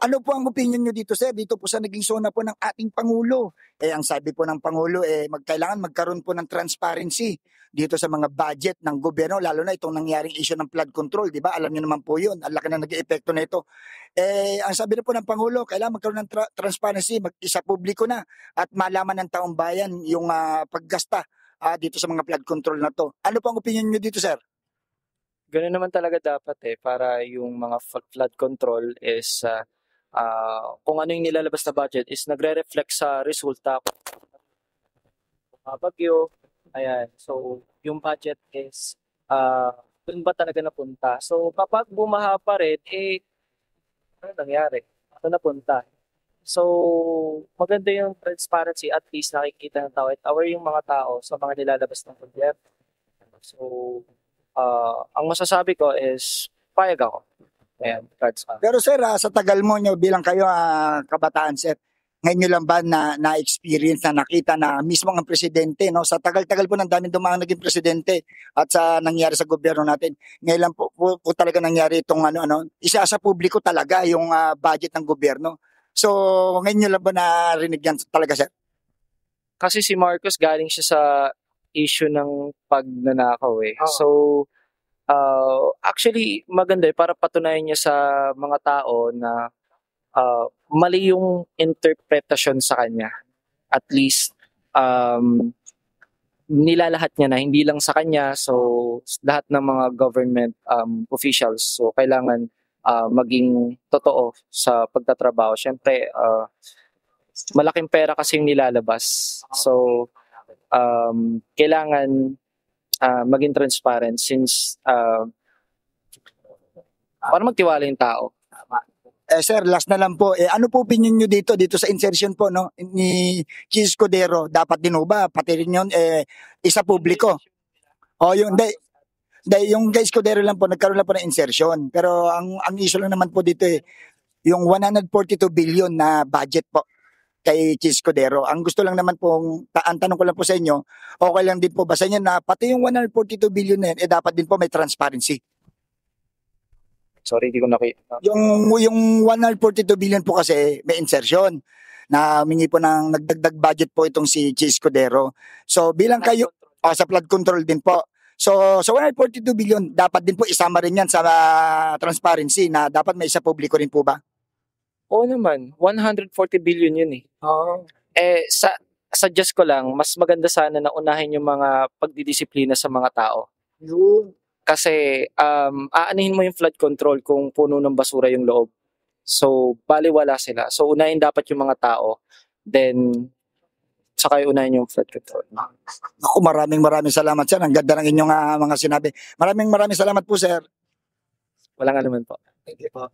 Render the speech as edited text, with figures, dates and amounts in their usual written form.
Ano po ang opinion nyo dito, sir? Dito po sa naging zona po ng ating Pangulo. Ang sabi po ng Pangulo, kailangan magkaroon po ng transparency dito sa mga budget ng gobyerno, lalo na itong nangyaring issue ng flood control, di ba? Alam niyo naman po yun, ang laki na nag-epekto na ito. Ang sabi na po ng Pangulo, kailangan magkaroon ng transparency, isa publiko na, at malaman ng taong bayan yung paggasta dito sa mga flood control na to. Ano po ang opinion nyo dito, sir? Ganoon naman talaga dapat para yung mga flood control is kung ano yung nilalabas na budget is nagre-reflect sa resulta kung bagyo. Ayan. So, yung budget is dun ba talaga napunta? So, kapag bumaha pa rin, ano nangyari? Ito napunta. So, maganda yung transparency, at least nakikita ng tao at aware yung mga tao sa mga nilalabas ng gobyerno. So, ang masasabi ko is payag ako. Ayan, cards pa. Pero sir, sa tagal mo nyo bilang kayo kabataan, sir, ngayon nyo lang ba na-experience, na nakita na mismo ang presidente, no? Sa tagal-tagal po ng daming dumaan naging presidente at sa nangyari sa gobyerno natin, ngayon lang po talaga nangyari itong isa sa publiko talaga yung budget ng gobyerno. So, ngayon nyo lang ba narinig yan talaga, sir? Kasi si Marcos galing siya sa issue ng pagnanakaw So, actually, maganda para patunayan niya sa mga tao na mali yung interpretasyon sa kanya. At least, nilalahat niya na, hindi lang sa kanya. So, lahat ng mga government officials. So, kailangan maging totoo sa pagtatrabaho. Siyempre, malaking pera kasi yung nilalabas. So, kailangan maging transparent since para magtiwala yung tao. Sir, last na lang po. Ano po opinion nyo dito sa insertion po ni Chis Escudero? Dapat din ba pati rin yun isa publiko? Yung yung kay Escudero lang po nagkaroon lang po ng insertion. Pero ang issue lang naman po dito yung 142 billion na budget po kay Chis Escudero. Ang gusto lang naman po, ang tanong ko lang po sa inyo, okay lang din po ba sa inyo na pati yung 142 billion na yan, dapat din po may transparency? Sorry, hindi ko nakita. Yung 142 billion po kasi may insertion na humingi po ng nagdagdag budget po itong si Chis Escudero. So bilang kayo, sa flood control din po. So sa 142 billion, dapat din po isama rin yan sa transparency na dapat may isa publiko rin po ba? Oo naman, 140 billion yun suggest ko lang, mas maganda sana na unahin yung mga pagdidisiplina sa mga tao. Kasi aanuhin mo yung flood control kung puno ng basura yung loob. So, baliwala sila. So, unahin dapat yung mga tao. Then, saka unahin yung flood control. Ako, maraming salamat, sir. Ang ganda ng inyong mga sinabi. Maraming salamat po, sir. Walang anuman po. Thank you po.